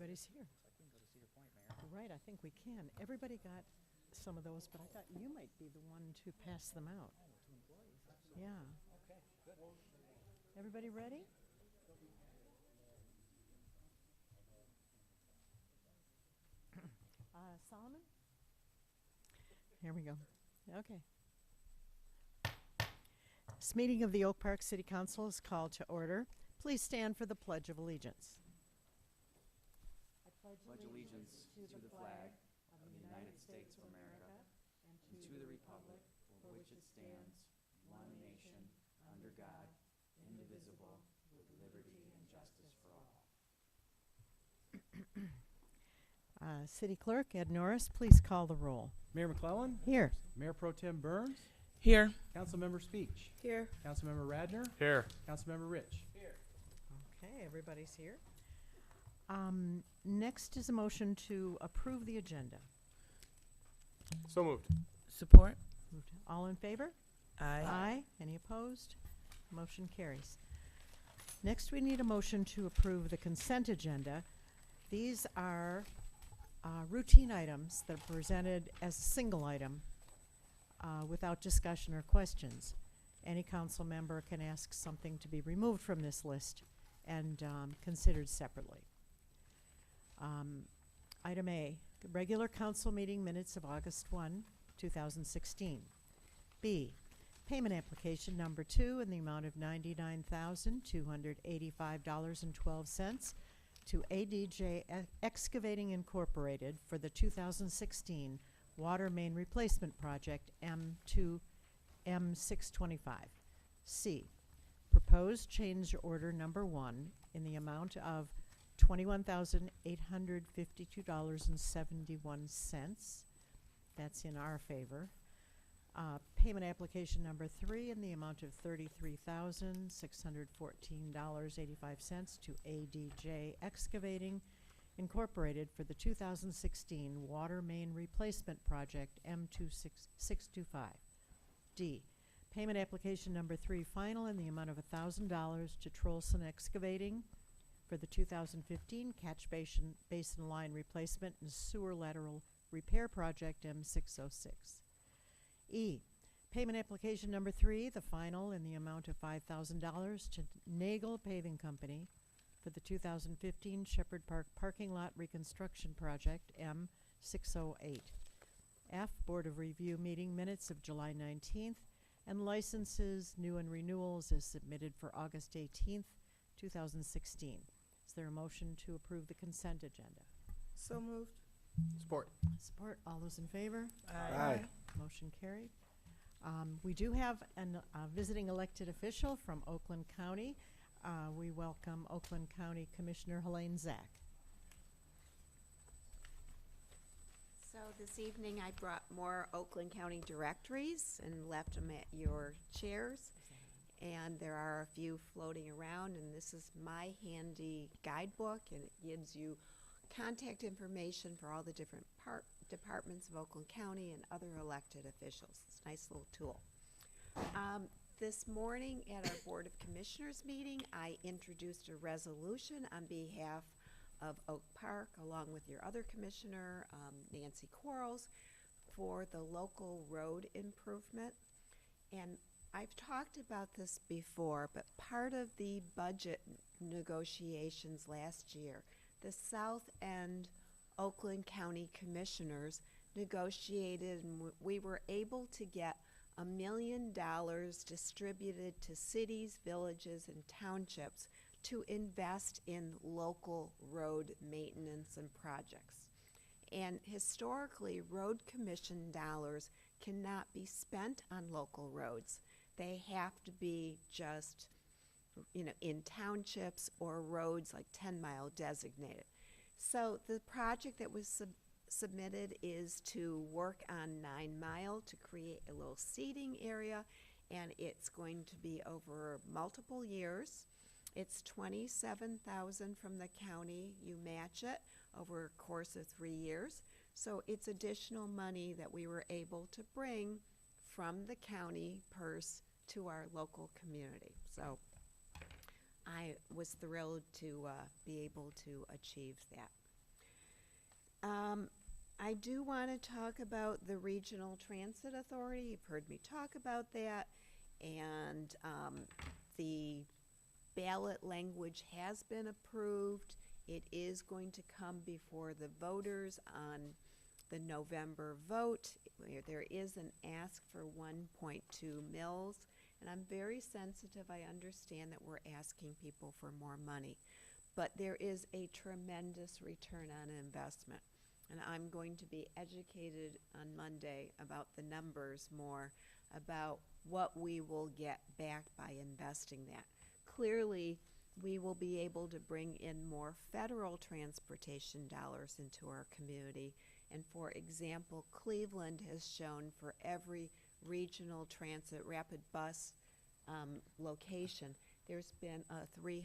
Everybody's here. Right, I think we can. Everybody got some of those, but I thought you might be the one to pass them out. Yeah. Everybody ready? Solomon? Here we go. Okay. This meeting of the Oak Park City Council is called to order. Please stand for the Pledge of Allegiance. Pledge allegiance to the flag of the United States of America and to the republic for which it stands, one nation, under God, indivisible, with liberty and justice for all. City Clerk Ed Norris, please call the roll. Mayor McClellan? Here. Mayor Pro Tem Burns? Here. Councilmember Speech? Here. Councilmember Radner? Here. Councilmember Rich? Okay, everybody's here. Next is a motion to approve the agenda. So moved. Support. All in favor? Aye. Aye. Any opposed? Motion carries. Next, we need a motion to approve the consent agenda. These are routine items that are presented as a single item without discussion or questions. Any council member can ask something to be removed from this list and considered separately. Item A, regular council meeting minutes of August 1, 2016. B, payment application number 2 in the amount of $99,285.12 to ADJ Excavating Incorporated for the 2016 Water Main Replacement Project M625. C, proposed change order number 1 in the amount of $21,852.71. That's in our favor. Payment application number 3 in the amount of $33,614.85 to ADJ Excavating Incorporated for the 2016 Water Main Replacement Project M625. D, payment application number 3 final in the amount of $1,000 to Trollson Excavating for the 2015 Catch Basin Line Replacement and Sewer Lateral Repair Project M606. E, payment application number 3, the final in the amount of $5,000 to Nagel Paving Company for the 2015 Shepherd Park Parking Lot Reconstruction Project M608. F, Board of Review meeting minutes of July 19th and licenses, new and renewals as submitted for August 18th, 2016. Is there a motion to approve the consent agenda? So moved. Support. Support. All those in favor? Aye. Motion carried. We do have a visiting elected official from Oakland County. We welcome Oakland County Commissioner Helene Zach. So this evening I brought more Oakland County directories and left them at your chairs. And there are a few floating around, and this is my handy guidebook, and it gives you contact information for all the different departments of Oakland County and other elected officials. It's a nice little tool. This morning at our Board of Commissioners meeting, I introduced a resolution on behalf of Oak Park, along with your other commissioner, Nancy Quarles, for the local road improvement. And I've talked about this before, but part of the budget negotiations last year, the South End Oakland County Commissioners negotiated, and we were able to get $1 million distributed to cities, villages, and townships to invest in local road maintenance and projects. And historically, road commission dollars cannot be spent on local roads. They have to be just, in townships or roads like 10-mile designated. So the project that was submitted is to work on 9 Mile to create a little seating area, and it's going to be over multiple years. It's $27,000 from the county. You match it over a course of 3 years. So it's additional money that we were able to bring from the county purse to our local community. So I was thrilled to be able to achieve that. I do want to talk about the Regional Transit Authority. You've heard me talk about that. And the ballot language has been approved. It is going to come before the voters on the November vote. There is an ask for 1.2 mills. And I'm very sensitive. I understand that we're asking people for more money. But there is a tremendous return on investment. And I'm going to be educated on Monday about the numbers more, about what we will get back by investing that. Clearly, we will be able to bring in more federal transportation dollars into our community. And for example, Cleveland has shown for every regional transit rapid bus location, there's been a 300%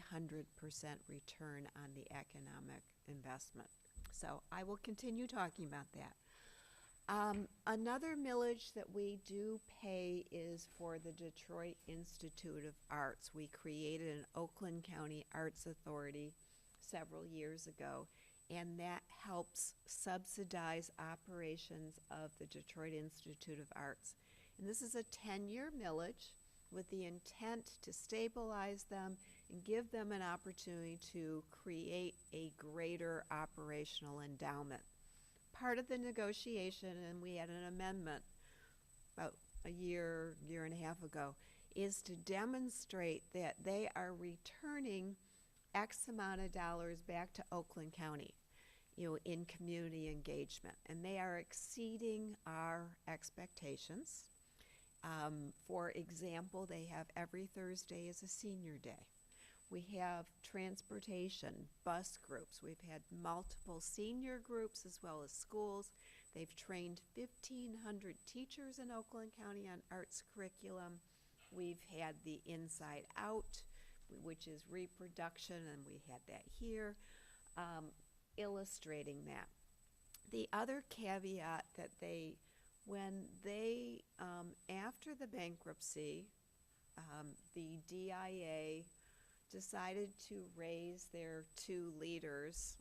return on the economic investment. So I will continue talking about that. Another millage that we do pay is for the Detroit Institute of Arts. We created an Oakland County Arts Authority several years ago, and that helps subsidize operations of the Detroit Institute of Arts. And this is a 10-year millage with the intent to stabilize them and give them an opportunity to create a greater operational endowment. Part of the negotiation, and we had an amendment about a year and a half ago, is to demonstrate that they are returning X amount of dollars back to Oakland County, in community engagement. And they are exceeding our expectations. For example, they have every Thursday is a senior day. We have transportation, bus groups. We've had multiple senior groups as well as schools. They've trained 1,500 teachers in Oakland County on arts curriculum. We've had the Inside Out, which is reproduction, and we had that here, illustrating that. The other caveat that when they, after the bankruptcy, the DIA decided to raise their two leaders,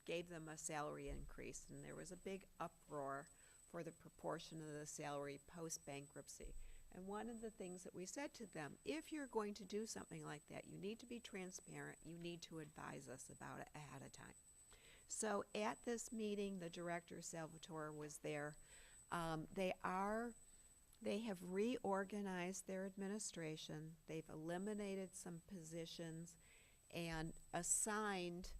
gave them a salary increase, and there was a big uproar for the proportion of the salary post-bankruptcy. And one of the things that we said to them, if you're going to do something like that, you need to be transparent. You need to advise us about it ahead of time. So at this meeting, the director, Salvatore, was there. They have reorganized their administration. They've eliminated some positions and assigned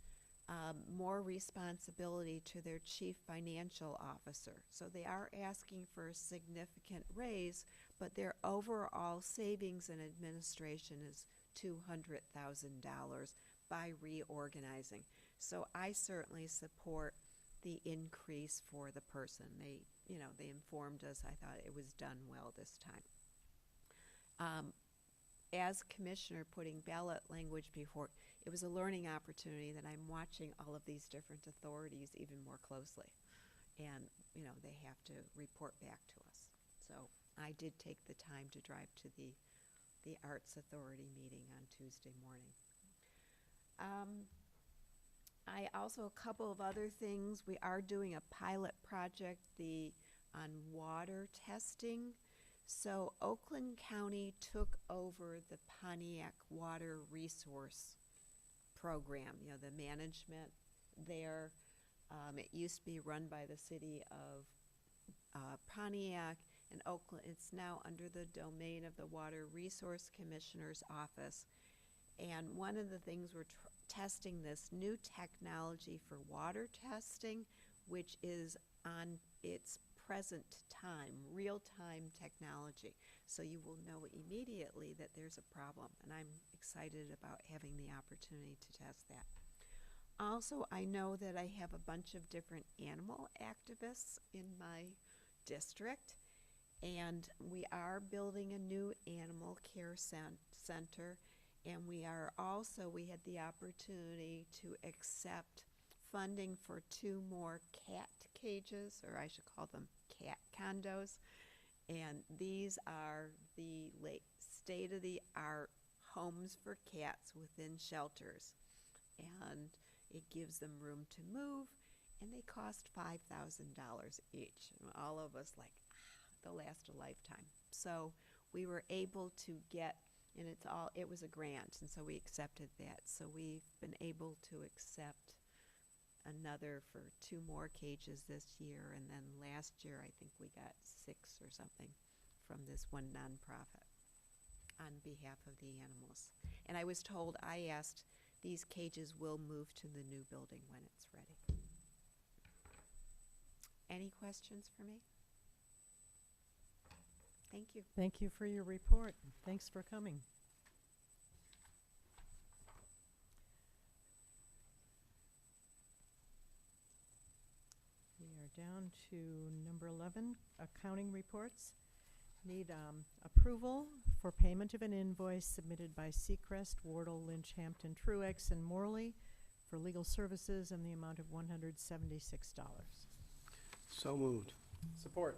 more responsibility to their chief financial officer. So they are asking for a significant raise, but their overall savings in administration is $200,000 by reorganizing. So I certainly support the increase for the person. They informed us. I thought it was done well this time. As commissioner, putting ballot language before, it was a learning opportunity that I'm watching all of these different authorities even more closely. And, they have to report back to us. So I did take the time to drive to the Arts Authority meeting on Tuesday morning. I also, a couple of other things. We are doing a pilot project on water testing. So Oakland County took over the Pontiac Water Resource Program, the management there. It used to be run by the city of Pontiac and Oakland. It's now under the domain of the Water Resource Commissioner's office. And one of the things we're testing this new technology for water testing, which is on its present time, real-time technology. So you will know immediately that there's a problem, and I'm excited about having the opportunity to test that. Also, I know that I have a bunch of different animal activists in my district, and we are building a new animal care center. And we had the opportunity to accept funding for 2 more cat cages, or I should call them cat condos. And these are the state-of-the-art homes for cats within shelters. And it gives them room to move, and they cost $5,000 each. And all of us like, they'll last a lifetime. So we were able to get, and it was a grant, and so we accepted that. So we've been able to accept another for 2 more cages this year, and then last year I think we got 6 or something from this one nonprofit on behalf of the animals. And I was told, I asked, these cages will move to the new building when it's ready. Any questions for me? Thank you. Thank you for your report. Thanks for coming. We are down to number 11, accounting reports. Need approval for payment of an invoice submitted by Seacrest, Wardle, Lynch, Hampton, Truex, and Morley for legal services in the amount of $176. So moved. Support.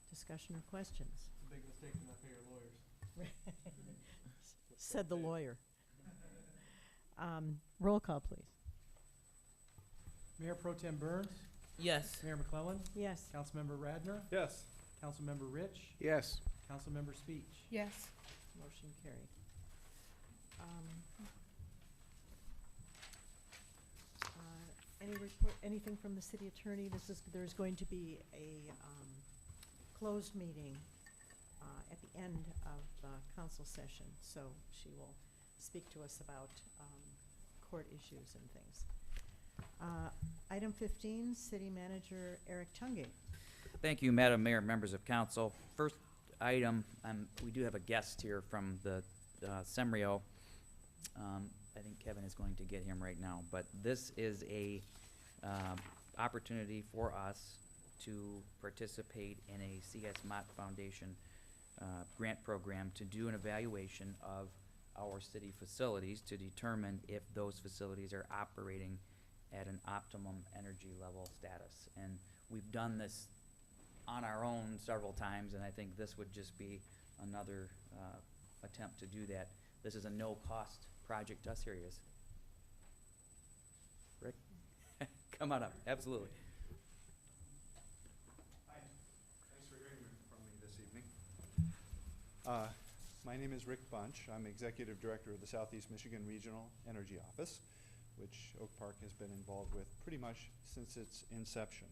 Discussion or questions? Big mistake to not pay your lawyers. Said the lawyer. Roll call, please. Mayor Pro Tem Burns, Yes. Mayor McClellan, Yes. Councilmember Radner, Yes. Councilmember Rich, Yes. Councilmember Speech. Yes. Motion carried. Anything from the city attorney? There's going to be a closed meeting at the end of the council session, so she will speak to us about court issues and things. Item 15, City Manager Eric Tungate. Thank you, Madam Mayor, members of council. First item, we do have a guest here from the Semrio. I think Kevin is going to get him right now, but this is a opportunity for us to participate in a CS Mott Foundation grant program to do an evaluation of our city facilities to determine if those facilities are operating at an optimum energy level status. And we've done this on our own several times, and I think this would just be another attempt to do that. This is a no-cost project to us. Here he is. Rick? Come on up, absolutely. Hi, thanks for hearing from me this evening. My name is Rick Bunch. I'm Executive Director of the Southeast Michigan Regional Energy Office, which Oak Park has been involved with pretty much since its inception.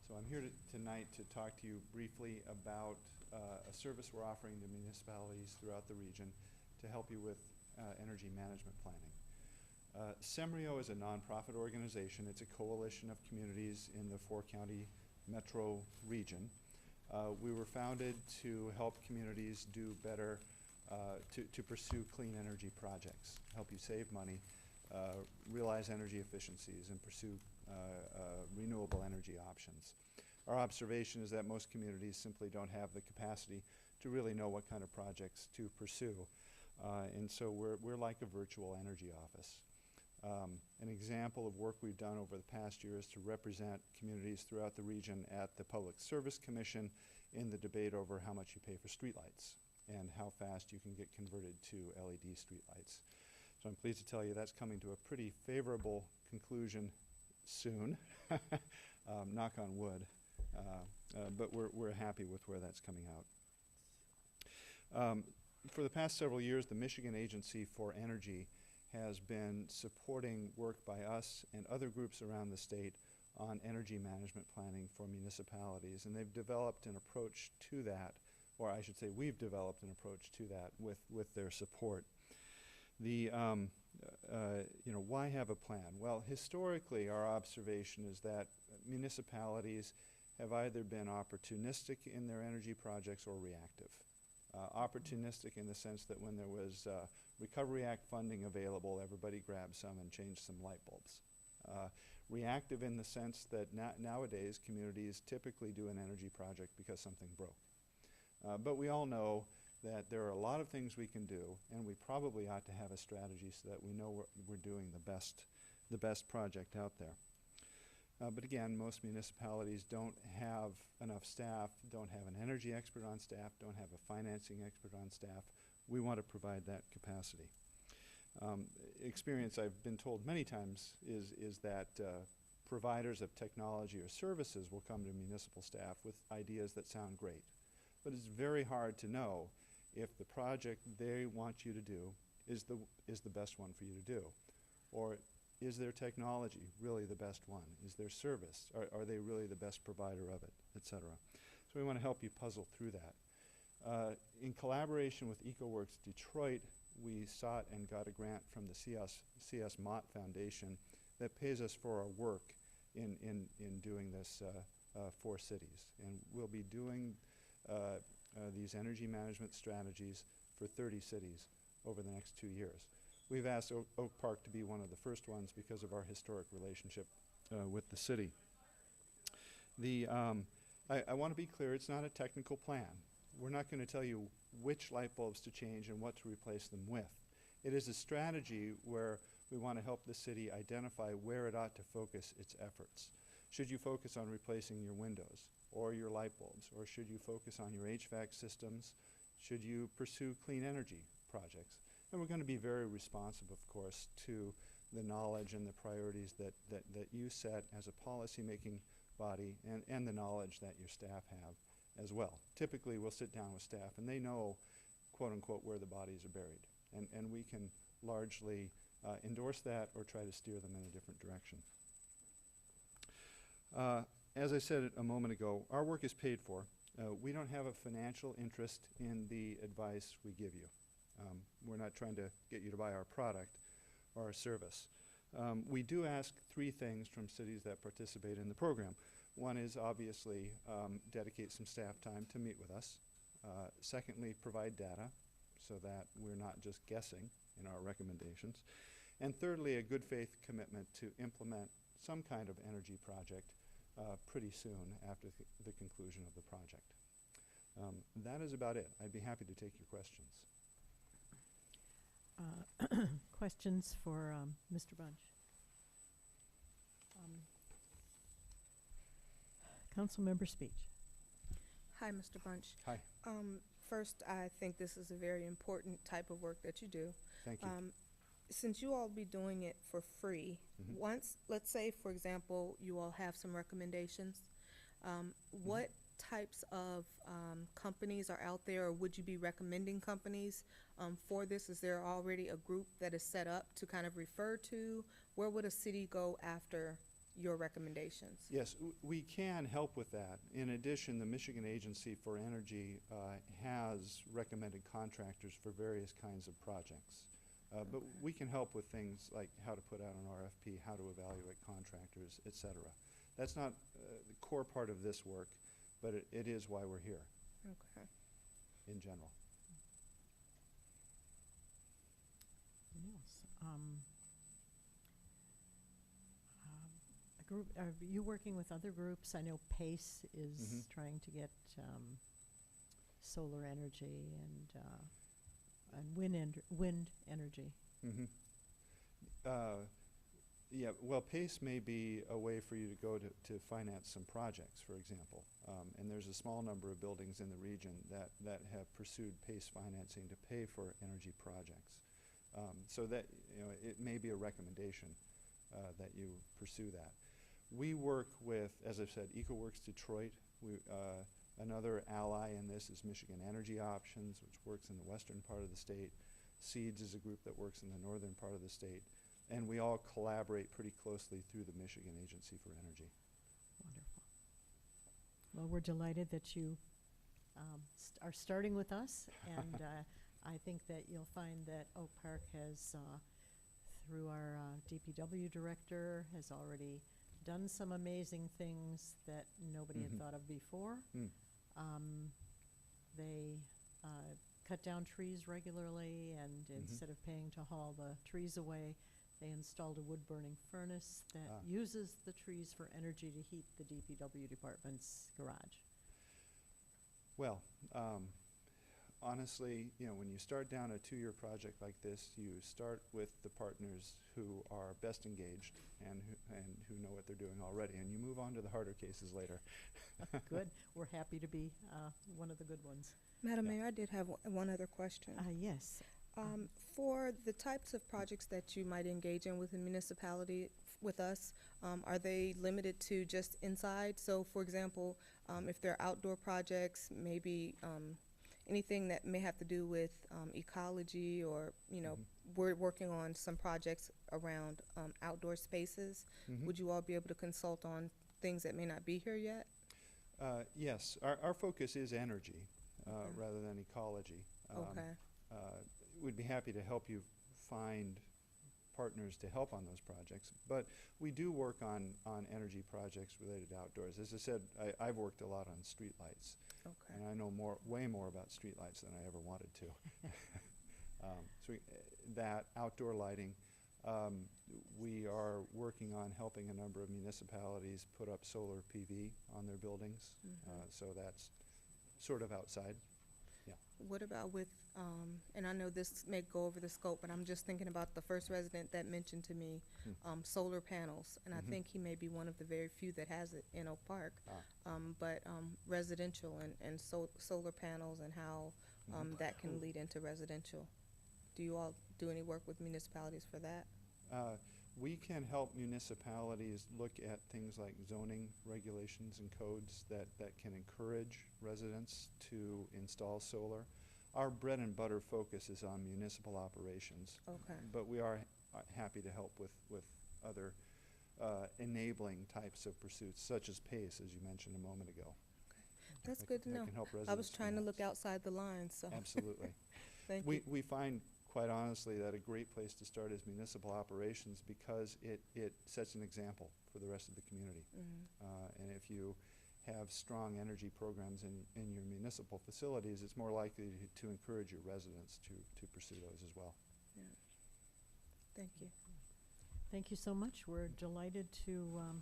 So I'm here tonight to talk to you briefly about a service we're offering to municipalities throughout the region to help you with energy management planning. Semrio is a nonprofit organization. It's a coalition of communities in the 4-county metro region. We were founded to help communities do better, to pursue clean energy projects, help you save money, realize energy efficiencies, and pursue renewable energy options. Our observation is that most communities simply don't have the capacity to really know what kind of projects to pursue. And so we're like a virtual energy office. An example of work we've done over the past year is to represent communities throughout the region at the Public Service Commission in the debate over how much you pay for streetlights and how fast you can get converted to LED streetlights. So I'm pleased to tell you that's coming to a pretty favorable conclusion soon, knock on wood, but we're happy with where that's coming out. For the past several years, the Michigan Agency for Energy has been supporting work by us and other groups around the state on energy management planning for municipalities, and they've developed an approach to that, or I should say we've developed an approach to that with their support. The, why have a plan? Well, historically, our observation is that municipalities have either been opportunistic in their energy projects or reactive. Opportunistic in the sense that when there was Recovery Act funding available, everybody grabbed some and changed some light bulbs. Reactive in the sense that nowadays communities typically do an energy project because something broke. But we all know that there are a lot of things we can do, and we probably ought to have a strategy so that we know we're doing the best project out there. But again, most municipalities don't have enough staff, don't have an energy expert on staff, don't have a financing expert on staff. We want to provide that capacity. Experience I've been told many times is that providers of technology or services will come to municipal staff with ideas that sound great. But it's very hard to know if the project they want you to do is the best one for you to do. Or is their technology really the best one? Is their service, are they really the best provider of it, et cetera? So we want to help you puzzle through that. In collaboration with EcoWorks Detroit, we sought and got a grant from the C.S. Mott Foundation that pays us for our work in doing this for cities. And we'll be doing these energy management strategies for 30 cities over the next 2 years. We've asked Oak Park to be one of the first ones because of our historic relationship with the city. I want to be clear, it's not a technical plan. We're not going to tell you which light bulbs to change and what to replace them with. It is a strategy where we want to help the city identify where it ought to focus its efforts. Should you focus on replacing your windows or your light bulbs, or should you focus on your HVAC systems? Should you pursue clean energy projects? And we're going to be very responsive, of course, to the knowledge and the priorities that you set as a policy-making body, and the knowledge that your staff have as well. Typically, we'll sit down with staff, and they know, quote unquote, where the bodies are buried. And we can largely endorse that or try to steer them in a different direction. As I said a moment ago, our work is paid for. We don't have a financial interest in the advice we give you. We're not trying to get you to buy our product or our service. We do ask 3 things from cities that participate in the program. One is obviously dedicate some staff time to meet with us. Secondly, provide data so that we're not just guessing in our recommendations. And thirdly, a good faith commitment to implement some kind of energy project pretty soon after the conclusion of the project. That is about it. I'd be happy to take your questions. Questions for Mr. Bunch? Councilmember Speech. Hi, Mr. Bunch. Hi. First, I think this is a very important type of work that you do. Thank you. Since you all be doing it for free, Mhm. once, let's say, for example, you all have some recommendations, what types of companies are out there, or would you be recommending companies for this? Is there already a group that is set up to kind of refer to? Where would a city go after your recommendations? Yes, we can help with that. In addition, the Michigan Agency for Energy has recommended contractors for various kinds of projects. But we can help with things like how to put out an RFP, how to evaluate contractors, et cetera. That's not the core part of this work, but it is why we're here Okay. in general. Anything else? A group, are you working with other groups? I know PACE is trying to get solar energy and wind energy. Yeah, well, PACE may be a way for you to go to finance some projects, for example. And there's a small number of buildings in the region that have pursued PACE financing to pay for energy projects. So that, it may be a recommendation that you pursue that. We work with, as I've said, EcoWorks Detroit. Another ally in this is Michigan Energy Options, which works in the western part of the state. SEEDS is a group that works in the northern part of the state. And we all collaborate pretty closely through the Michigan Agency for Energy. Wonderful. Well, we're delighted that you are starting with us, and I think that you'll find that Oak Park has, through our DPW director, has already done some amazing things that nobody had thought of before. They cut down trees regularly, and instead of paying to haul the trees away, they installed a wood-burning furnace that uses the trees for energy to heat the DPW department's garage. Well, honestly, when you start down a 2-year project like this, you start with the partners who are best engaged and who know what they're doing already, and you move on to the harder cases later. Good. We're happy to be one of the good ones. Madam Mayor, I did have one other question. Yes. For the types of projects that you might engage in with the municipality, with us, are they limited to just inside? So, for example, if they're outdoor projects, maybe anything that may have to do with ecology, or, you know, we're working on some projects around outdoor spaces. Mhm. Would you all be able to consult on things that may not be here yet? Yes, our focus is energy Okay. rather than ecology. Okay. We'd be happy to help you find partners to help on those projects, but we do work on energy projects related to outdoors. As I said, I've worked a lot on streetlights, Okay. and I know way more about streetlights than I ever wanted to. That outdoor lighting, we are working on helping a number of municipalities put up solar PV on their buildings, so that's sort of outside. What about with, and I know this may go over the scope, but I'm just thinking about the first resident that mentioned to me, solar panels, and I Mhm. think he may be one of the very few that has it in Oak Park. But residential and solar panels, and how that can lead into residential. Do you all do any work with municipalities for that? We can help municipalities look at things like zoning regulations and codes that can encourage residents to install solar. Our bread and butter focus is on municipal operations, Okay. but we are happy to help with other enabling types of pursuits, such as PACE, as you mentioned a moment ago. That's That good can- to that know. can help I was residents trying to finance. look outside the lines, so. Absolutely. Thank you. We find, quite honestly, that a great place to start is municipal operations, because it sets an example for the rest of the community. And if you have strong energy programs in your municipal facilities, it's more likely to encourage your residents to pursue those as well. Thank you. Thank you so much. We're delighted to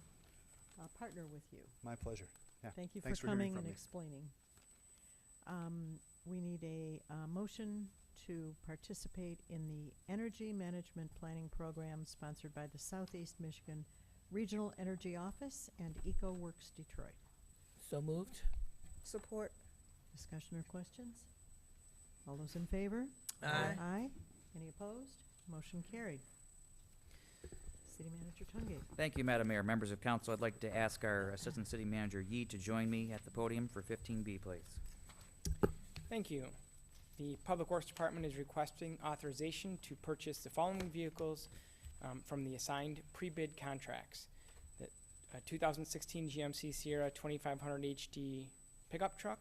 partner with you. My pleasure. Yeah. Thank you for Thanks for hearing coming from and me. explaining. We need a motion to participate in the Energy Management Planning Program sponsored by the Southeast Michigan Regional Energy Office and EcoWorks Detroit. So moved. Support. Discussion or questions? All those in favor? Aye. Aye. Any opposed? Motion carried. City Manager Tungate. Thank you, Madam Mayor. Members of council, I'd like to ask our Assistant City Manager Yee to join me at the podium for 15B, please. Thank you. The Public Works Department is requesting authorization to purchase the following vehicles from the assigned pre-bid contracts. The 2016 GMC Sierra 2500 HD pickup truck,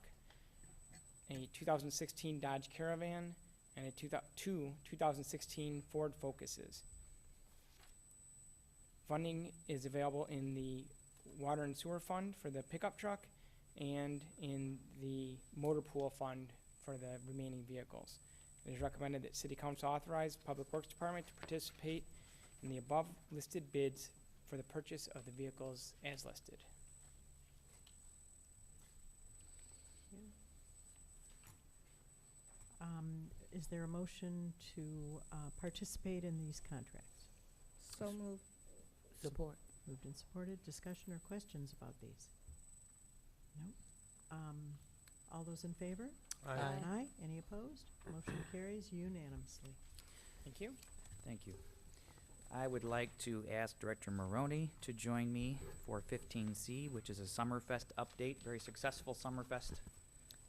a 2016 Dodge Caravan, and two 2016 Ford Focuses. Funding is available in the Water and Sewer Fund for the pickup truck and in the Motor Pool Fund for the remaining vehicles. It is recommended that City Council authorize Public Works Department to participate in the above listed bids for the purchase of the vehicles as listed. Is there a motion to participate in these contracts? So moved. Support. Moved and supported. Discussion or questions about these? No? All those in favor? Aye. Any opposed? Motion carries unanimously. Thank you. Thank you. I would like to ask Director Maroney to join me for 15C, which is a Summerfest update, very successful Summerfest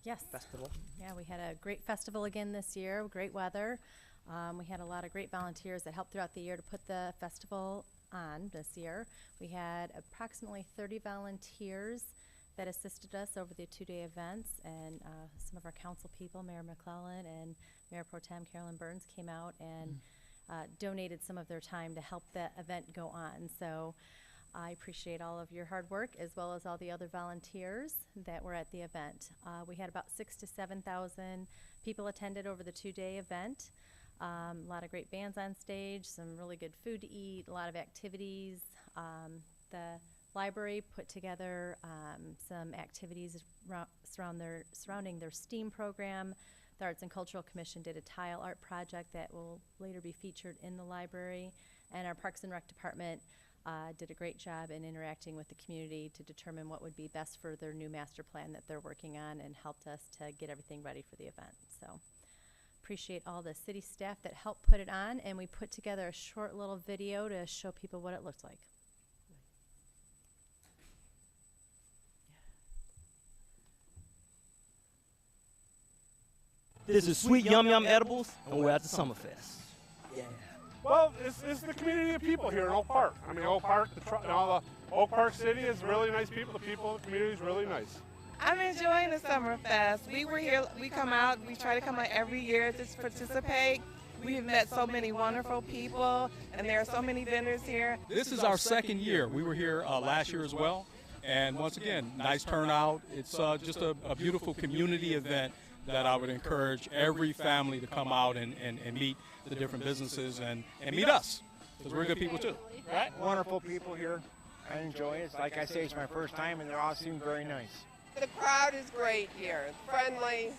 Yes. festival. Yeah, we had a great festival again this year, great weather. We had a lot of great volunteers that helped throughout the year to put the festival on this year. We had approximately 30 volunteers that assisted us over the two-day events, and some of our council people, Mayor McClellan and Mayor Pro Tem Carolyn Burns, came out and donated some of their time to help the event go on. So I appreciate all of your hard work, as well as all the other volunteers that were at the event. We had about 6,000 to 7,000 people attended over the two-day event. A lot of great bands on stage, some really good food to eat, a lot of activities. The library put together some activities surrounding their STEAM program. The Arts and Cultural Commission did a tile art project that will later be featured in the library. And our Parks and Rec Department did a great job in interacting with the community to determine what would be best for their new master plan that they're working on, and helped us to get everything ready for the event. So appreciate all the city staff that helped put it on, and we put together a short little video to show people what it looked like. This is Sweet Yum Yum Edibles, and we're at the Summerfest. Yeah. Well, it's the community of people here in Oak Park. I mean, Oak Park, Oak Park City is really nice people. The people in the community is really nice. I'm enjoying the Summerfest. We were here, we come out, we try to come out every year to participate. We've met so many wonderful people, and there are so many vendors here. This is our second year. We were here last year as well. And once again, nice turnout. It's just a beautiful community event that I would encourage every family to come out and meet the different businesses and meet us, because we're good people too. Right? Wonderful people here. I enjoy it. Like I say, it's my first time, and they all seem very nice. The crowd is great here, friendly,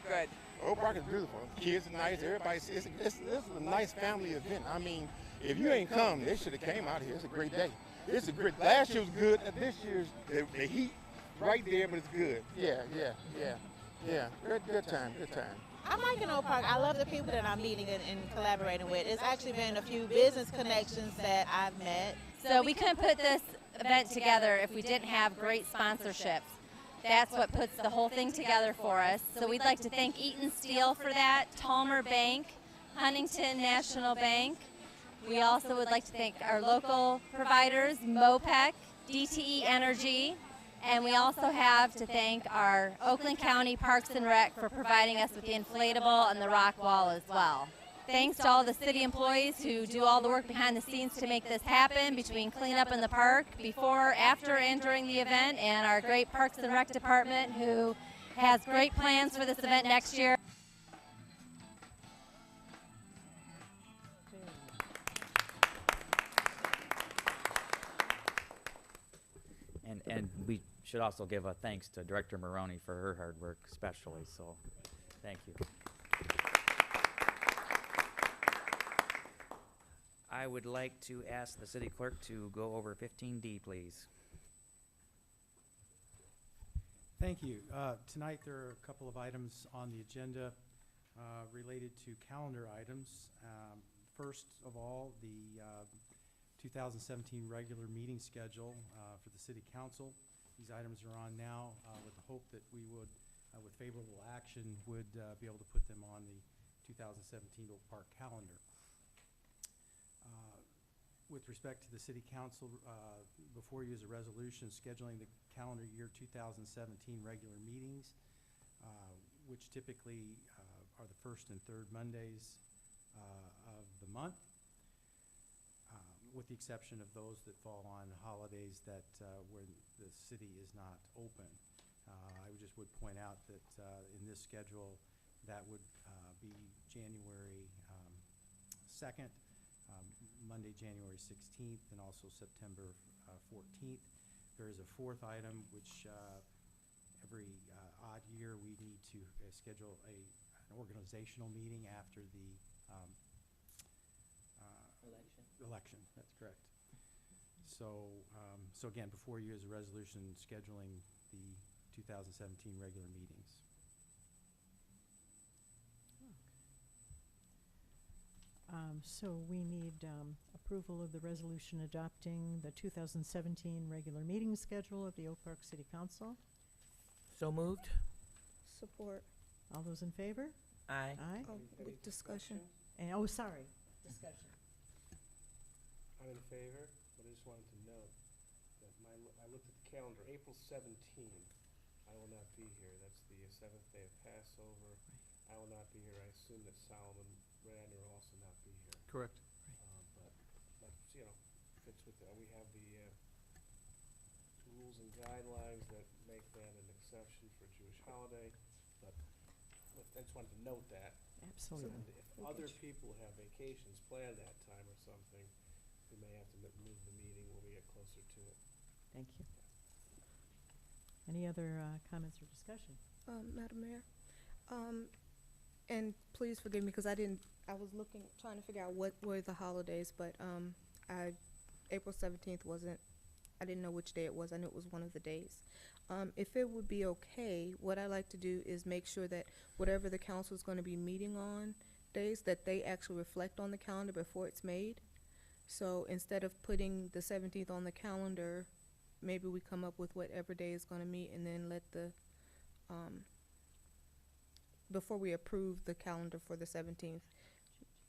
good. Oak Park is beautiful. Kids are nice. Everybody, it's a nice family event. I mean, if you ain't come, they should have came out here. It's a great day. It's a great. Last year was good. This year's the heat right there, but it's good. Yeah. Good time. I'm liking Oak Park. I love the people that I'm meeting and collaborating with. It's actually been a few business connections that I've met. So we couldn't put this event together if we didn't have great sponsorships. That's what puts the whole thing together for us. So we'd like to thank Eaton Steel for that, Talmer Bank, Huntington National Bank. We also would like to thank our local providers, MOPEC, DTE Energy, and we also have to thank our Oakland County Parks and Rec for providing us with the inflatable and the rock wall as well. Thanks to all the city employees who do all the work behind the scenes to make this happen, between cleanup in the park, before, after, and during the event, and our great Parks and Rec department who has great plans for this event next year. And we should also give a thanks to Director Maroney for her hard work especially, so thank you. I would like to ask the city clerk to go over 15D, please. Thank you. Tonight there are a couple of items on the agenda related to calendar items. First of all, the 2017 regular meeting schedule for the City Council. These items are on now with the hope that we would, with favorable action, would be able to put them on the 2017 Oak Park calendar. With respect to the City Council, before you is a resolution scheduling the calendar year 2017 regular meetings, which typically are the first and third Mondays of the month, with the exception of those that fall on holidays that where the city is not open. I would point out that in this schedule, that would be January 2nd, Monday, January 16th, and also September 14th. There is a fourth item, which every odd year we need to schedule an organizational meeting after the election. That's correct. So, so again, before you is a resolution scheduling the 2017 regular meetings. So we need approval of the resolution adopting the 2017 regular meeting schedule of the Oak Park City Council. So moved. Support. All those in favor? Aye. Aye. Oh, with discussion. And, oh, sorry, discussion. I'm in favor, but I just wanted to note that I looked at the calendar, April 17, I will not be here. That's the 7th day of Passover. I will not be here. I assume that Solomon Radner will also not be here. Correct. But you know, fits with we have the rules and guidelines that make that an exception for a Jewish holiday. But I just wanted to note that. Absolutely. So if other people have vacations planned that time or something, we may have to move the meeting when we get closer to it. Thank you. Any other comments or discussion? Madam Mayor, and please forgive me because I was trying to figure out what were the holidays, but April 17th wasn't I didn't know which day it was. I knew it was one of the days. If it would be okay, what I like to do is make sure that whatever the council is going to be meeting on days, that they actually reflect on the calendar before it's made. So instead of putting the 17th on the calendar, maybe we come up with whatever day is going to meet, and then let the, before we approve the calendar for the 17th,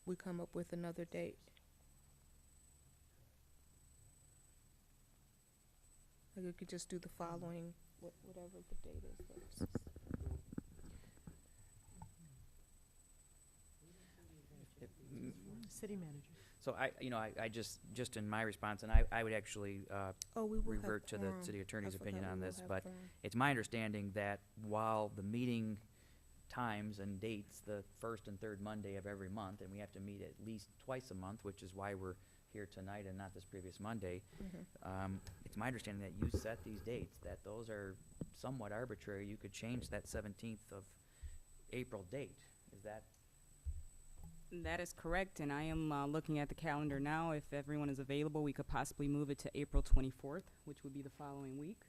we come up with another date. Like we could just do the following, whatever the date is. City manager. So I just in my response, and I would actually Oh, we will have revert to the quorum. city attorney's I forgot opinion we on will this, have but quorum. it's my understanding that while the meeting times and dates, the first and third Monday of every month, and we have to meet at least twice a month, which is why we're here tonight and not this previous Monday, it's my understanding that you set these dates, that those are somewhat arbitrary. You could change that 17th of April date. Is that? That is correct, and I am looking at the calendar now. If everyone is available, we could possibly move it to April 24th, which would be the following week.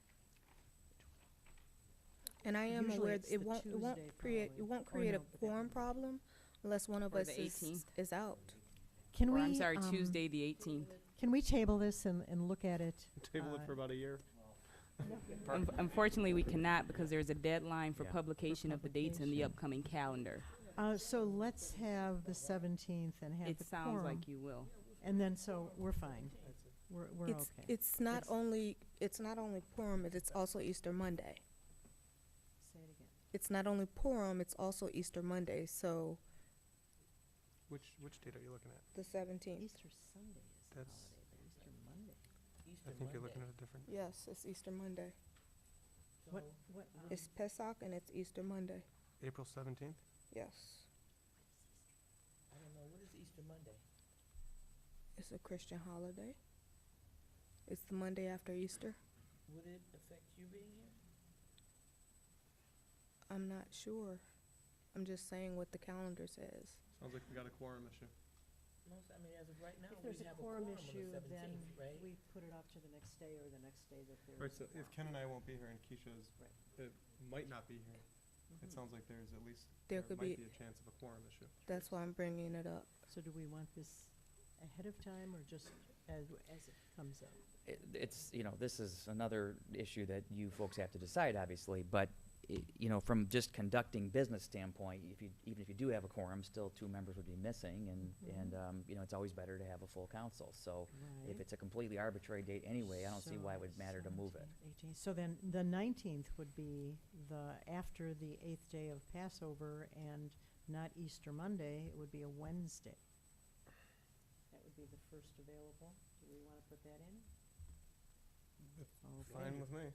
And I am Usually aware it's it the won't Tuesday create following. Or create no, a but that quorum would be- problem unless one of Or us the is 18th. out. Can Or we? I'm sorry, Tuesday, the 18th. Can we table this and look at it? Table it for about a year. Unfortunately, we cannot because there's a deadline for Yeah. publication of the dates in the publication. upcoming calendar. So let's have the 17th and have It the sounds quorum. like you will. And then, so we're fine. We're It's okay. it's not It's- only Purim, it's also Easter Monday. Say it again. It's not only Purim, it's also Easter Monday. So Which date are you looking at? the 17th. Easter Sunday is the That's- holiday, but Easter Monday. I think you're looking at a different. Yes, it's Easter Monday. What, It's Pesach and it's Easter Monday. April 17th? Yes, I don't know, what is Easter Monday? it's a Christian holiday. It's the Monday after Easter. Would it affect you being here? I'm not sure. I'm just saying what the calendar says. Sounds like we got a quorum issue. I mean, as of right now, If we there's a have a quorum quorum on the issue, then 17th, right? we put it off to the next day or the next day that there Right, is so a if quorum. Ken and I won't be here and Keisha's, Right. might not be here, it Mhm. sounds like there's at least, There there could might be- be a chance of a quorum issue. That's why I'm bringing it up. So do we want this ahead of time or just as it comes up? It's, this is another issue that you folks have to decide, obviously, but, from just conducting business standpoint, even if you do have a quorum, still two members would be missing, and it's always better to have a full council. So if Right. it's a completely arbitrary date anyway, I don't see why it would matter to move it. 18th. So then the 19th would be after the 8th day of Passover and not Easter Monday, it would be a Wednesday. That would be the first available. Do we want to put that in? Okay. Fine with me.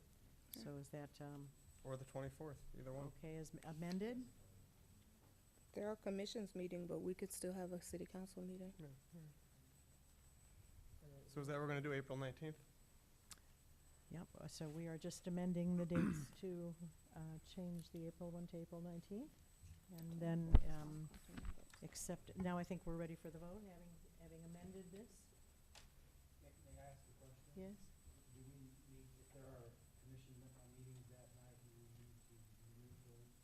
So is that, Or the 24th, either one. okay as amended? There are commissions meeting, but we could still have a city council meeting. So is that we're gonna do April 19th? Yep, so we are just amending the dates to change the April 1 to April 19th. And then now I think we're ready for the vote, having amended this. May I ask a question? Yes? Do we need, if there are commission meetings that night, do we need to remove those?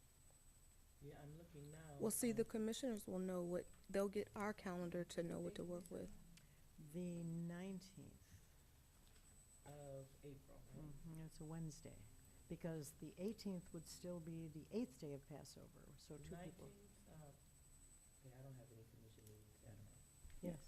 Yeah, I'm looking now. Well, see, the commissioners will know they'll get our calendar to know what to work with. The 19th. Of April, right? It's a Wednesday, because the 18th would still be the 8th day of Passover, so two people. 19th, yeah, I don't have any commission meetings that night. Yes.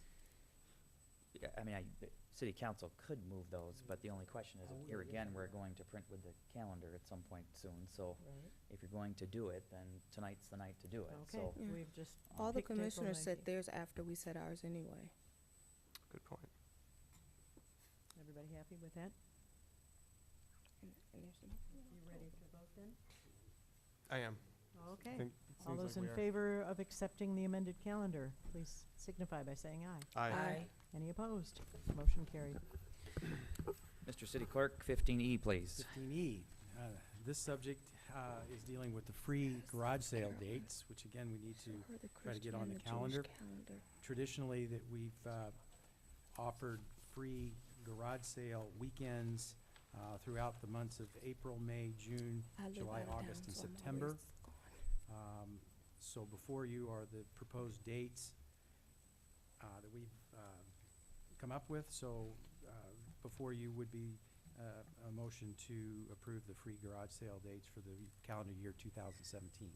Yeah, I mean, the city council could move those, but the only question is, here again, we're going to print with the calendar at some point soon. So Right. if you're going to do it, then tonight's the night to do it. Okay, So Yeah. we've just All the picked April commissioners set 19th. theirs after we set ours anyway. Good point. Everybody happy with that? And there's no- You ready to vote then? I am. Okay. Think it All seems those like in we are. favor of accepting the amended calendar, please signify by saying aye. Aye. Any opposed? Motion carried. Mr. City Clerk, 15E, please. 15E, this subject is dealing with the free garage sale dates, which again, we need to Or the try to get on the Christian and calendar. Jewish calendar. Traditionally, that we've offered free garage sale weekends throughout the months of April, May, June, July, August, and September. So before you are the proposed dates that we've come up with. So before you would be a motion to approve the free garage sale dates for the calendar year 2017.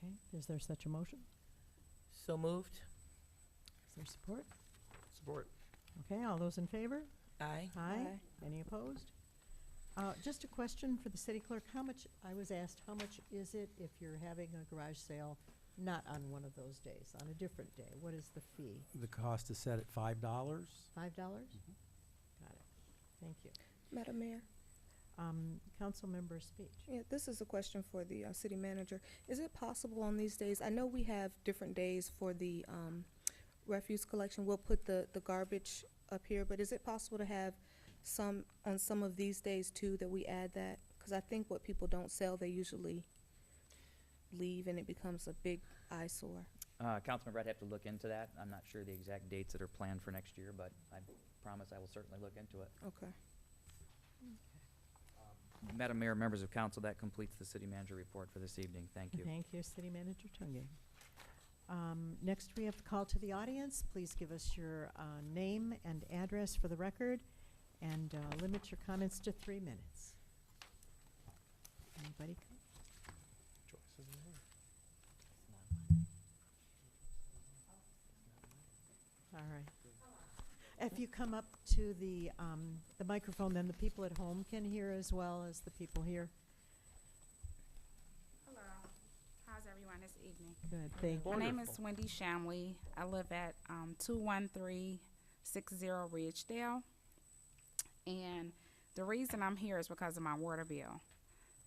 Okay, is there such a motion? So moved. Is there support? Support. Okay, all those in favor? Aye. Aye. Any opposed? Just a question for the city clerk. How much, I was asked, how much is it if you're having a garage sale not on one of those days, on a different day? What is the fee? The cost is set at $5. $5? Got it. Thank you. Madam Mayor? Council member speech. Yeah, this is a question for the city manager. Is it possible on these days, I know we have different days for the refuse collection. We'll put the garbage up here, but is it possible to have some, on some of these days too, that we add that? Because I think what people don't sell, they usually leave and it becomes a big eyesore. Councilmember, I'd have to look into that. I'm not sure the exact dates that are planned for next year, but I promise I will certainly look into it. Okay. Madam Mayor, members of council, that completes the city manager report for this evening. Thank you. Thank you, City Manager Tunge. Next, we have the call to the audience. Please give us your name and address for the record, and limit your comments to 3 minutes. Anybody? All right. If you come up to the microphone, then the people at home can hear as well as the people here. Hello. How's everyone this evening? Good, thank you. My name is Wendy Shamley. I live at 21360 Ridgedale. And the reason I'm here is because of my water bill.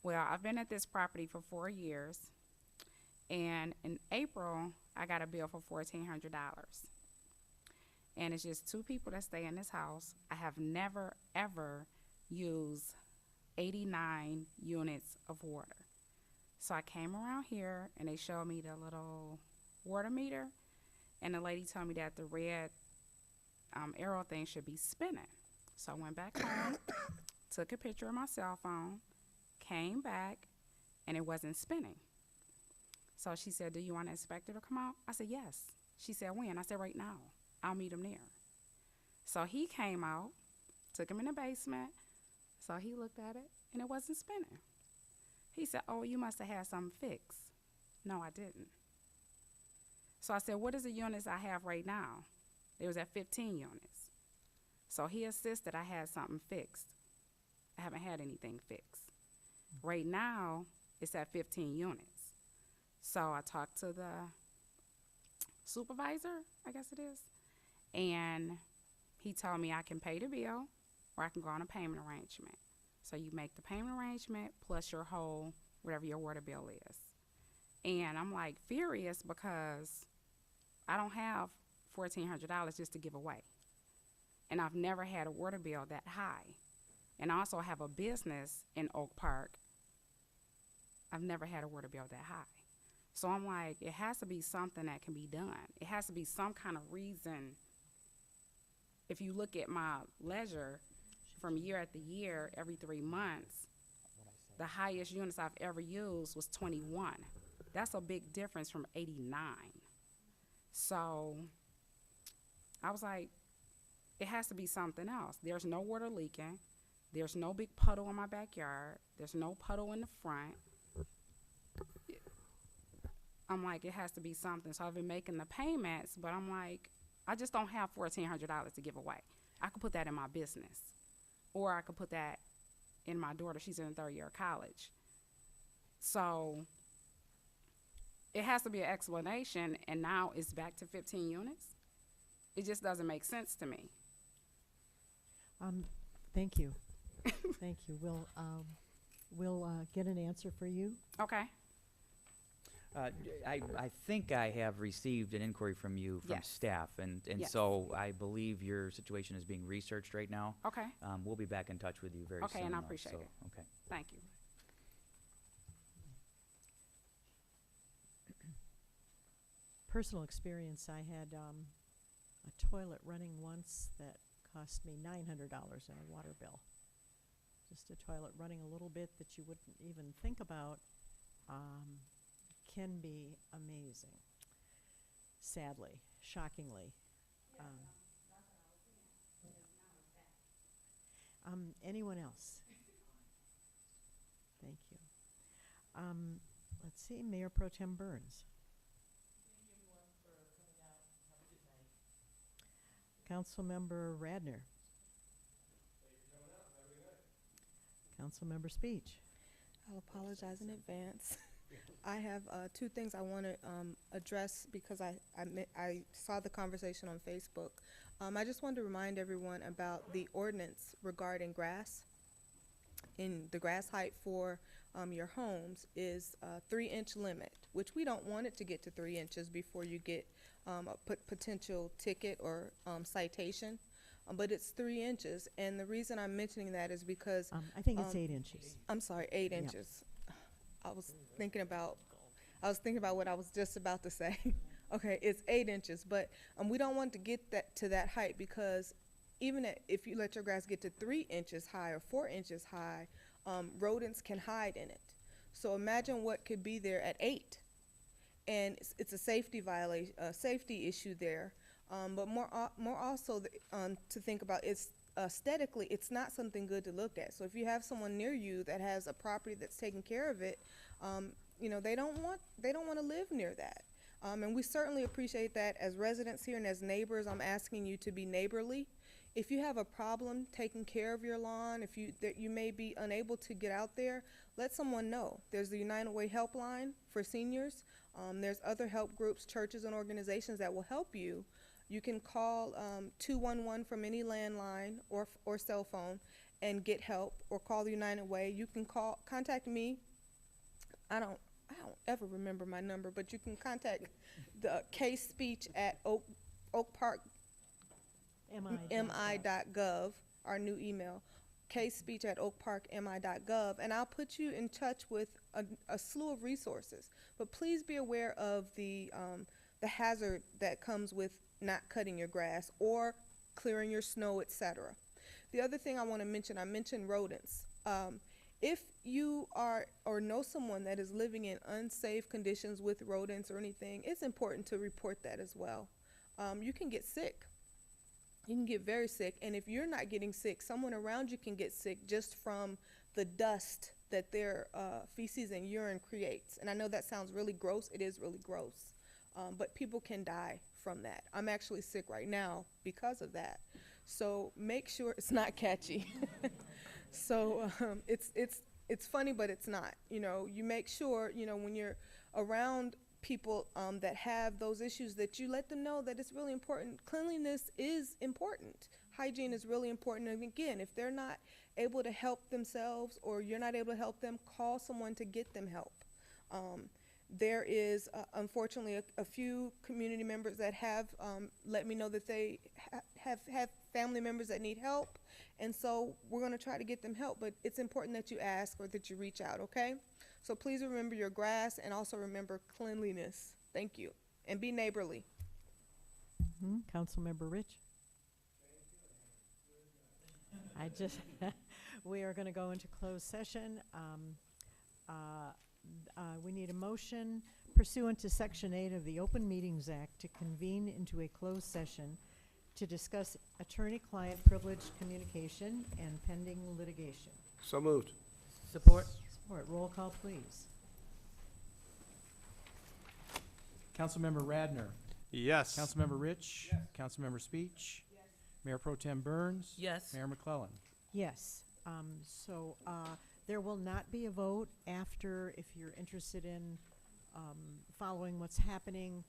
Well, I've been at this property for 4 years. And in April, I got a bill for $1,400. And it's just 2 people that stay in this house. I have never, ever used 89 units of water. So I came around here and they showed me the little water meter. And the lady told me that the red arrow thing should be spinning. So I went back home, took a picture of my cell phone, came back, and it wasn't spinning. So she said, do you want an inspector to come out? I said, yes. She said, when? I said, right now. I'll meet him there. So he came out, took him in the basement. So he looked at it, and it wasn't spinning. He said, oh, you must have had something fixed. No, I didn't. So I said, what is the units I have right now? It was at 15 units. So he insisted I had something fixed. I haven't had anything fixed. Right now, it's at 15 units. So I talked to the supervisor, I guess it is, and he told me I can pay the bill or I can go on a payment arrangement. So you make the payment arrangement plus your whole, whatever your water bill is. And I'm like furious because I don't have $1,400 just to give away. And I've never had a water bill that high. And I also have a business in Oak Park. I've never had a water bill that high. So I'm like, it has to be something that can be done. It has to be some kind of reason. If you look at my ledger from year after year, every 3 months, the highest units I've ever used was 21. That's a big difference from 89. So I was like, it has to be something else. There's no water leaking. There's no big puddle in my backyard. There's no puddle in the front. I'm like, it has to be something. So I've been making the payments, but I'm like, I just don't have $1,400 to give away. I could put that in my business. Or I could put that in my daughter. She's in the 3rd year of college. So it has to be an explanation, and now it's back to 15 units. It just doesn't make sense to me. Thank you. Thank you. We'll get an answer for you. Okay. I think I have received an inquiry from you from Yes. staff, and Yes. so I believe your situation is being researched right now. Okay. We'll be back in touch with you very soon. Okay, and I though, appreciate so, it. Okay. Thank you. Personal experience, I had a toilet running once that cost me $900 in a water bill. Just a toilet running a little bit that you wouldn't even think about can be amazing. Sadly, shockingly. Anyone else? Thank you. Let's see, Mayor Pro Tem Burns. Councilmember Radner. Councilmember Speech. I'll apologize in advance. I have two things I want to address because I saw the conversation on Facebook. I just wanted to remind everyone about the ordinance regarding grass. In the grass height for your homes is a 3-inch limit, which we don't want it to get to 3 inches before you get a potential ticket or citation. But it's 3 inches, and the reason I'm mentioning that is because I think it's 8 inches. I'm sorry, 8 inches. I was thinking about what I was just about to say. Okay, it's 8 inches, but we don't want to get that to that height because even if you let your grass get to 3 inches high or 4 inches high, rodents can hide in it. So imagine what could be there at 8, and it's a safety violation, safety issue there. But more also to think about, it's aesthetically, it's not something good to look at. So if you have someone near you that has a property that's taking care of it, you know, they don't want to live near that. And we certainly appreciate that as residents here and as neighbors. I'm asking you to be neighborly. If you have a problem taking care of your lawn, if you may be unable to get out there, let someone know. There's the United Way helpline for seniors. There's other help groups, churches, and organizations that will help you. You can call 211 from any landline or cell phone and get help, or call the United Way. You can contact me. I don't ever remember my number, but you can contact the case speech at Oak Park mi.gov, our new email, case-speech at oakparkmi.gov, and I'll put you in touch with a slew of resources. But please be aware of the hazard that comes with not cutting your grass or clearing your snow, etc. The other thing I want to mention, I mentioned rodents. If you are or know someone that is living in unsafe conditions with rodents or anything, it's important to report that as well. You can get sick. You can get very sick, and if you're not getting sick, someone around you can get sick just from the dust that their feces and urine creates. And I know that sounds really gross. It is really gross. But people can die from that. I'm actually sick right now because of that. So make sure it's not catchy. So it's funny, but it's not. You know, you make sure, you know, when you're around people that have those issues, that you let them know that it's really important. Cleanliness is important. Hygiene is really important. And again, if they're not able to help themselves or you're not able to help them, call someone to get them help. There is, unfortunately, a few community members that have let me know that they have family members that need help. And so we're going to try to get them help. But it's important that you ask or that you reach out, okay? So please remember your grass and also remember cleanliness. Thank you. And be neighborly. Councilmember Rich. We are going to go into closed session. We need a motion pursuant to Section 8 of the Open Meetings Act to convene into a closed session to discuss attorney-client privileged communication and pending litigation. So moved. Support. Support. Roll call, please. Councilmember Radner. Yes. Councilmember Rich. Yes. Councilmember Speech. Yes. Mayor Pro Tem Burns. Yes. Mayor McClellan. Yes. There will not be a vote after. If you're interested in following what's happening,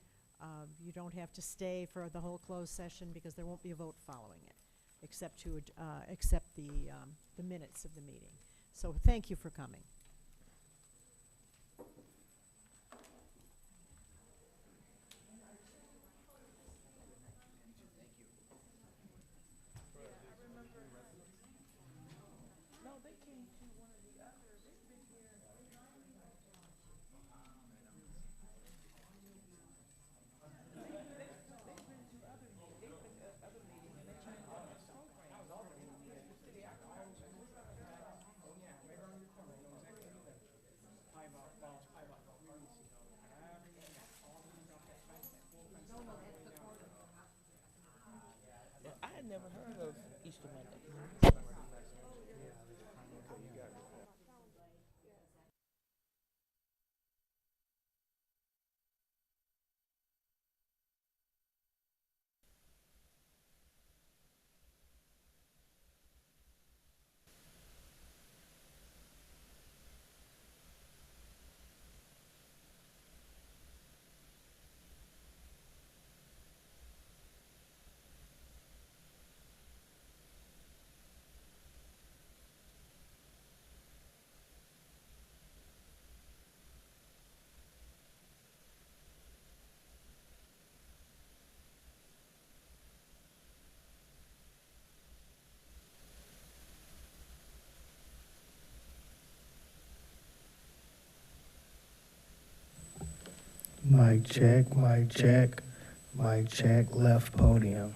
you don't have to stay for the whole closed session because there won't be a vote following it, except to accept the minutes of the meeting. So thank you for coming. I had never heard of Easter Monday. Mic check, left podium.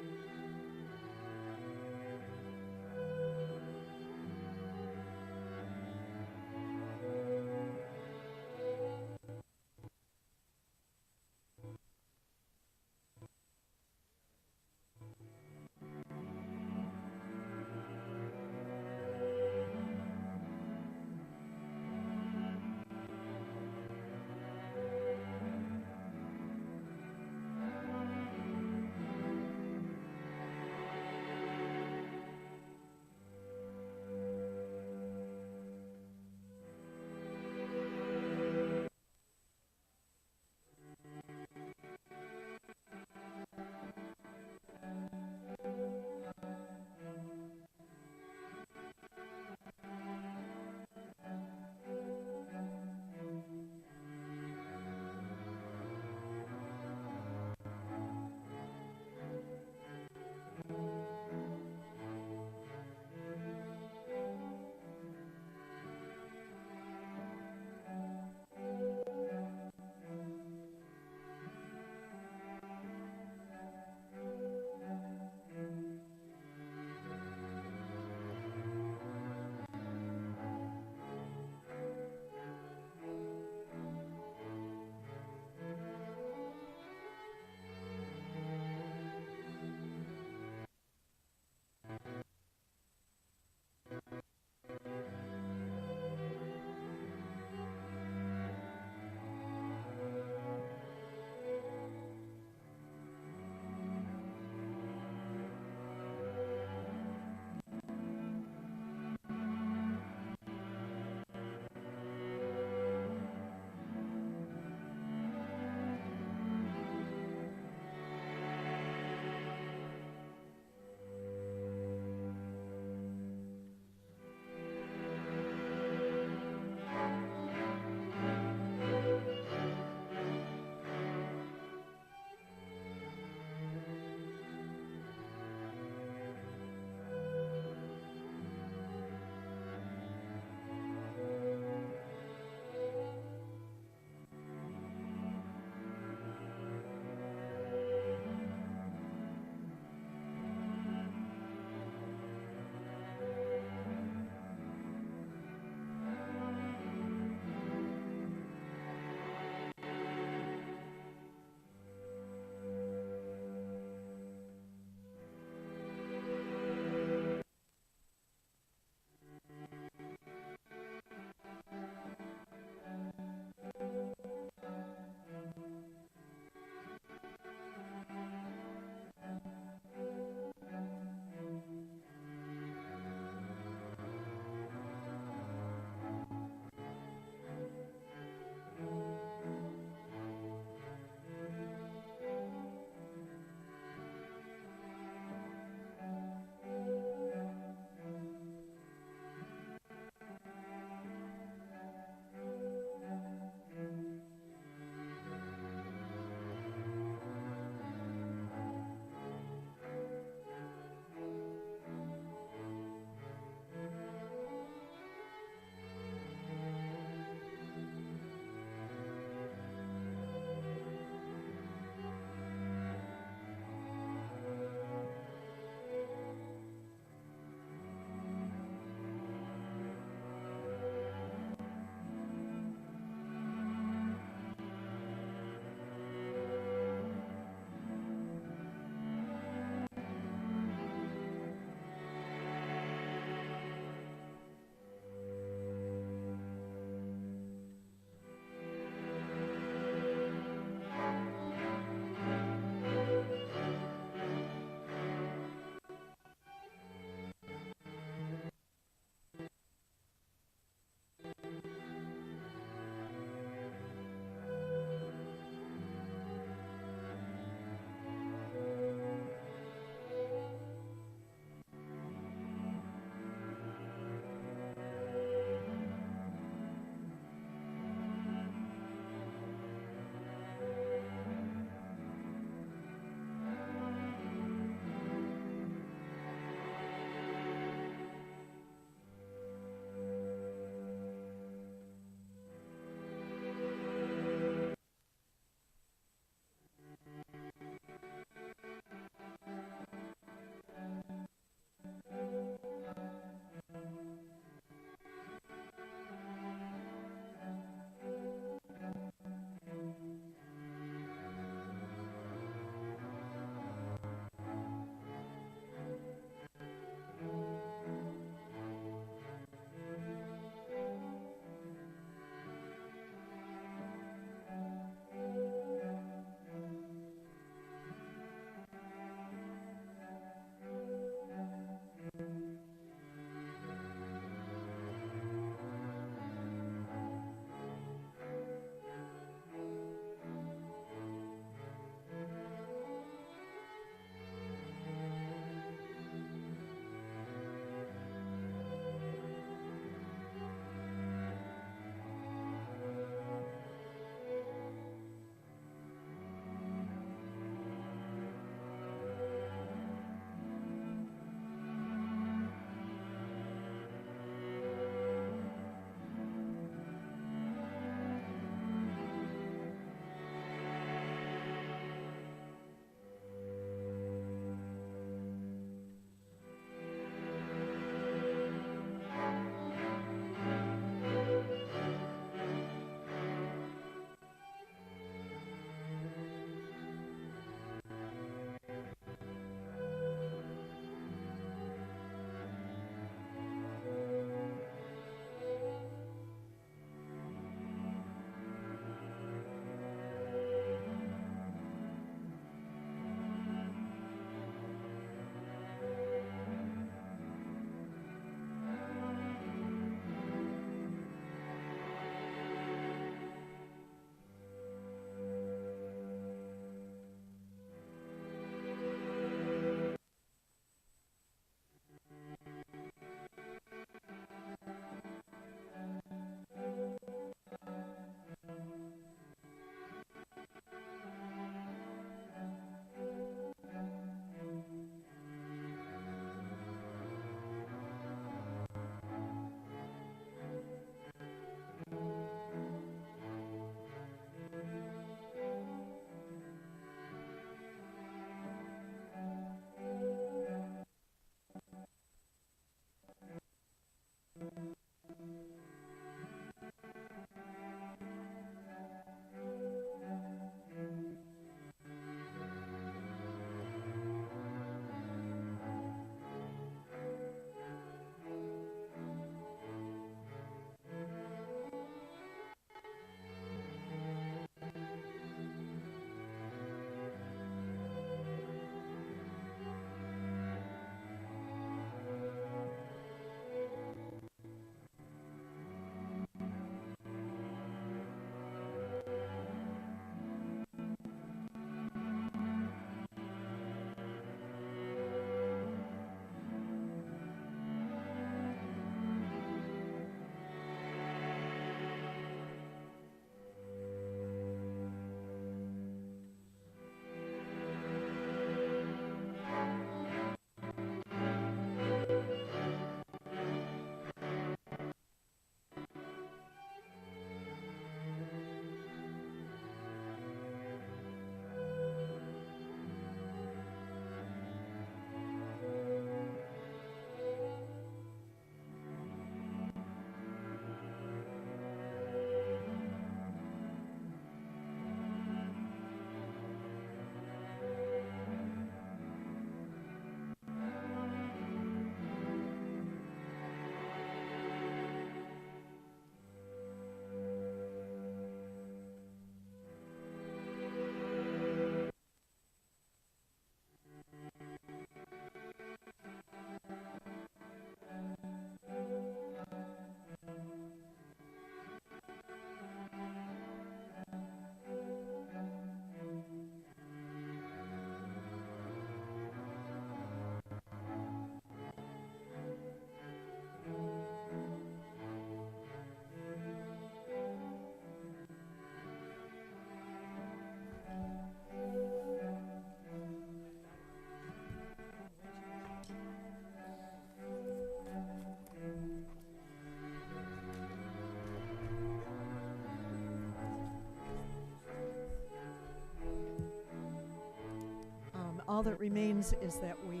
that remains is that we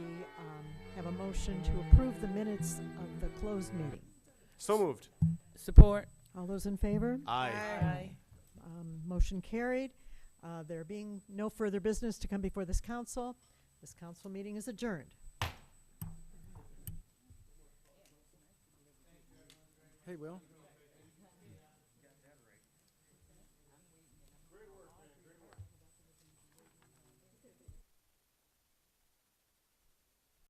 have a motion to approve the minutes of the closed meeting. So moved. Support. All those in favor? Aye. Motion carried. There being no further business to come before this council meeting is adjourned. Hey, Will.